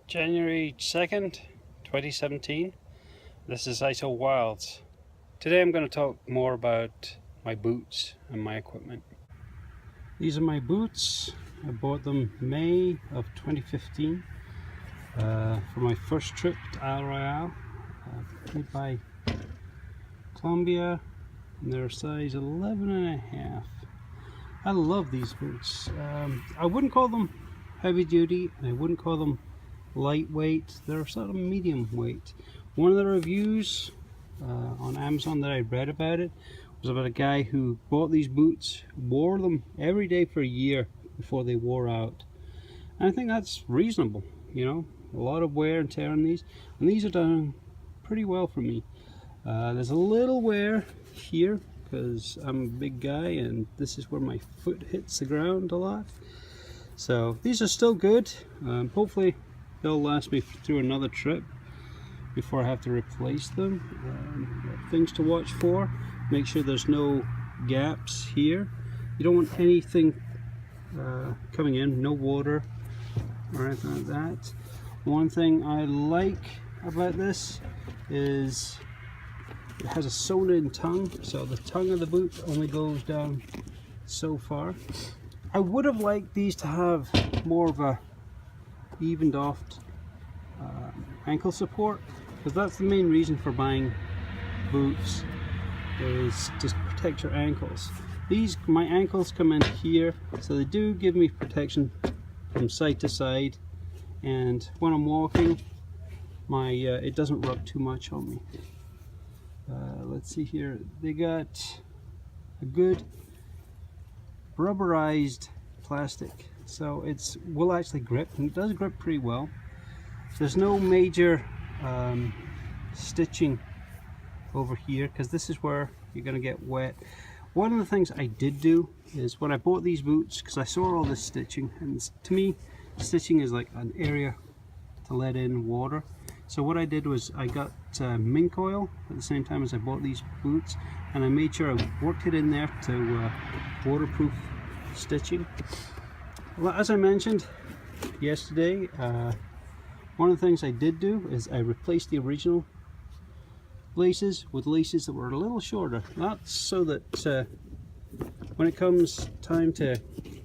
January 2nd, 2017. This is I.S.O.Wilds. Today I'm going to talk more about my boots and my equipment. These are my boots. I bought them May of 2015 for my first trip to Royale. Made by Columbia, and they're size 11.5. I love these boots. I wouldn't call them heavy duty, and I wouldn't call them lightweight. They're sort of medium weight. One of the reviews on Amazon that I read about it was about a guy who bought these boots, wore them every day for a year before they wore out. And I think that's reasonable, you know, a lot of wear and tear on these, and these are done pretty well for me. There's a little wear here because I'm a big guy and this is where my foot hits the ground a lot. So these are still good. Hopefully they'll last me through another trip before I have to replace them. Things to watch for: make sure there's no gaps here. You don't want anything coming in, no water or anything like that. One thing I like about this is it has a sewn in tongue, so the tongue of the boot only goes down so far. I would have liked these to have more of a evened off ankle support, because that's the main reason for buying boots, is to protect your ankles. My ankles come in here, so they do give me protection from side to side, and when I'm walking, it doesn't rub too much on me. Let's see here, they got a good rubberized plastic, so it will actually grip, and it does grip pretty well. There's no major stitching over here, because this is where you're going to get wet. One of the things I did do is when I bought these boots, because I saw all this stitching, and to me stitching is like an area to let in water. So what I did was I got mink oil at the same time as I bought these boots, and I made sure I worked it in there to waterproof stitching. Well, as I mentioned yesterday, one of the things I did do is I replaced the original laces with laces that were a little shorter. That's so that when it comes time to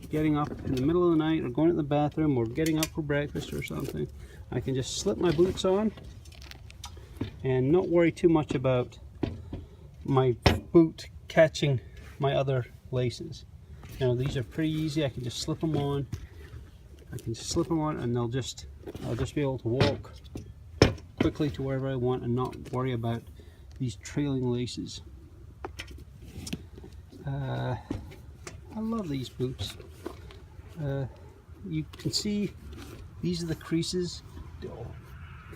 getting up in the middle of the night, or going to the bathroom, or getting up for breakfast or something, I can just slip my boots on and not worry too much about my boot catching my other laces. You know, these are pretty easy. I can just slip them on. And I'll just be able to walk quickly to wherever I want and not worry about these trailing laces. I love these boots. You can see these are the creases.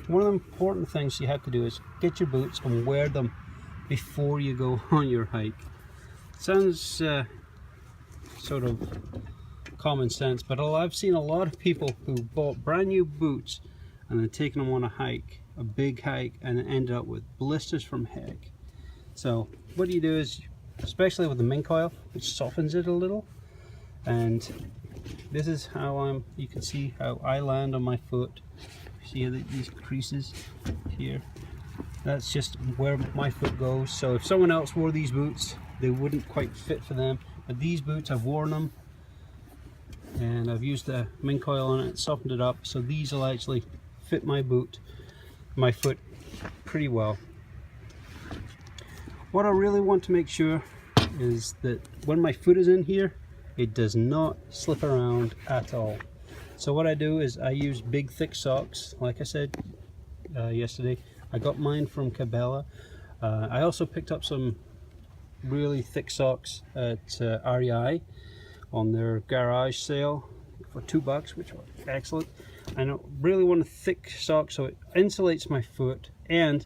One of the important things you have to do is get your boots and wear them before you go on your hike. Sounds sort of common sense, but I've seen a lot of people who bought brand new boots and then taken them on a hike, a big hike, and ended up with blisters from heck. So what you do is, especially with the mink oil, which softens it a little, and this is how you can see how I land on my foot. See these creases here? That's just where my foot goes. So if someone else wore these boots, they wouldn't quite fit for them. But these boots, I've worn them, and I've used the mink oil on it, softened it up, so these will actually fit my foot pretty well. What I really want to make sure is that when my foot is in here, it does not slip around at all. So what I do is I use big thick socks. Like I said yesterday, I got mine from Cabela. I also picked up some really thick socks at REI on their garage sale for $2, which were excellent. I really want a thick sock so it insulates my foot and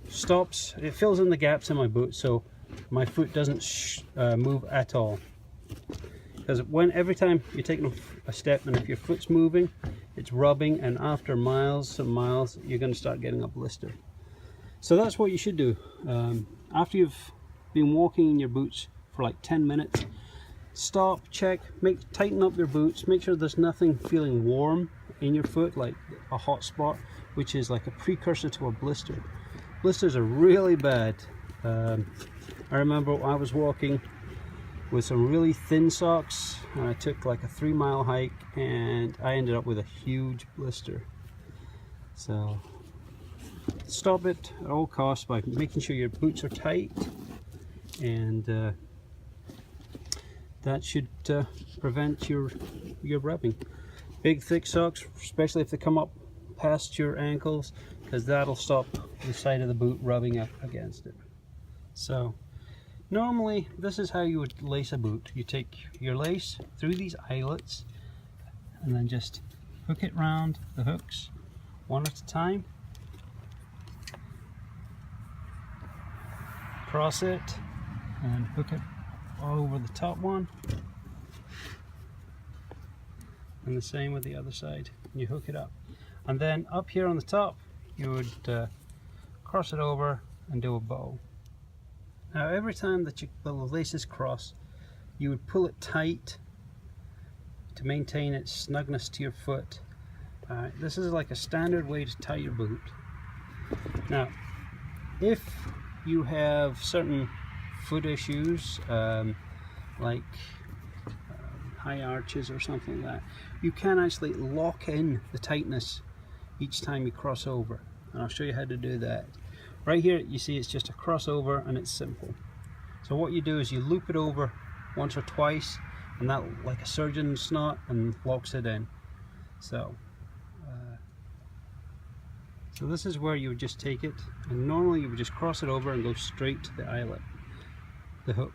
it fills in the gaps in my boot so my foot doesn't move at all. Because every time you're taking a step, and if your foot's moving, it's rubbing, and after miles and miles, you're going to start getting a blister. So that's what you should do. After you've been walking in your boots for like 10 minutes, stop, check, tighten up your boots, make sure there's nothing feeling warm in your foot, like a hot spot, which is like a precursor to a blister. Blisters are really bad. I remember I was walking with some really thin socks and I took like a 3-mile hike and I ended up with a huge blister. So stop it at all costs by making sure your boots are tight, and that should prevent your rubbing. Big thick socks, especially if they come up past your ankles, because that'll stop the side of the boot rubbing up against it. So normally this is how you would lace a boot. You take your lace through these eyelets and then just hook it round the hooks one at a time, cross it and hook it all over the top one, and the same with the other side. You hook it up, and then up here on the top you would cross it over and do a bow. Now every time that the laces cross, you would pull it tight to maintain its snugness to your foot. This is like a standard way to tie your boot. Now if you have certain foot issues, like high arches or something like that, you can actually lock in the tightness each time you cross over, and I'll show you how to do that. Right here you see it's just a crossover and it's simple. So what you do is you loop it over once or twice, and that, like a surgeon's knot, and locks it in. So this is where you would just take it, and normally you would just cross it over and go straight to the eyelet, the hook.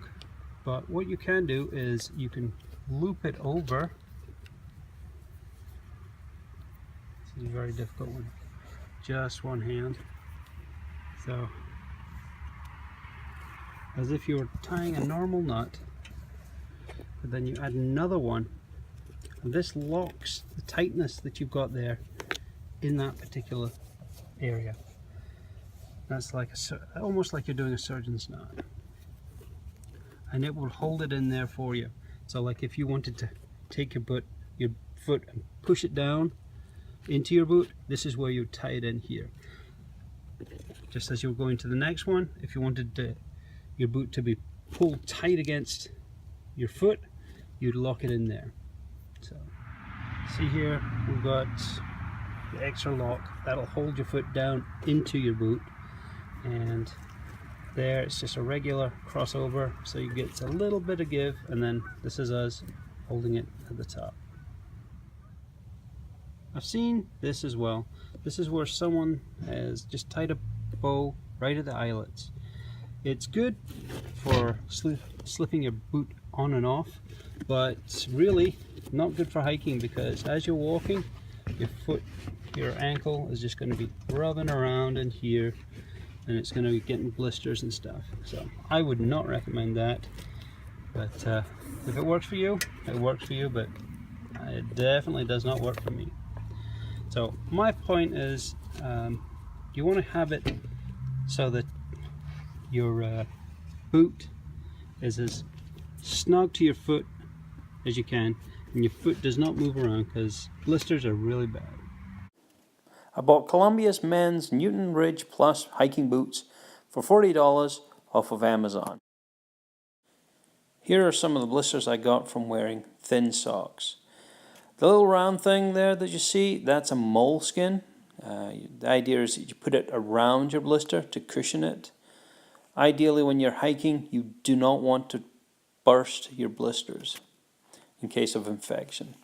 But what you can do is you can loop it over. This is a very difficult one, just one hand. So as if you were tying a normal knot, but then you add another one, and this locks the tightness that you've got there in that particular area. That's like almost like you're doing a surgeon's knot, and it will hold it in there for you. So like if you wanted to take your foot and push it down into your boot, this is where you tie it in here. Just as you're going to the next one, if you wanted your boot to be pulled tight against your foot, you'd lock it in there. So see here, we've got the extra lock that'll hold your foot down into your boot, and there it's just a regular crossover, so you get a little bit of give, and then this is us holding it at the top. I've seen this as well. This is where someone has just tied a bow right at the eyelets. It's good for slipping your boot on and off, but it's really not good for hiking, because as you're walking, your ankle is just going to be rubbing around in here, and it's going to be getting blisters and stuff. So I would not recommend that, but if it works for you, it works for you, but it definitely does not work for me. So my point is, you want to have it so that your boot is as snug to your foot as you can, and your foot does not move around, because blisters are really bad. I bought Columbia's men's Newton Ridge Plus hiking boots for $40 off of Amazon. Here are some of the blisters I got from wearing thin socks. The little round thing there that you see, that's a moleskin. The idea is that you put it around your blister to cushion it. Ideally, when you're hiking, you do not want to burst your blisters in case of infection.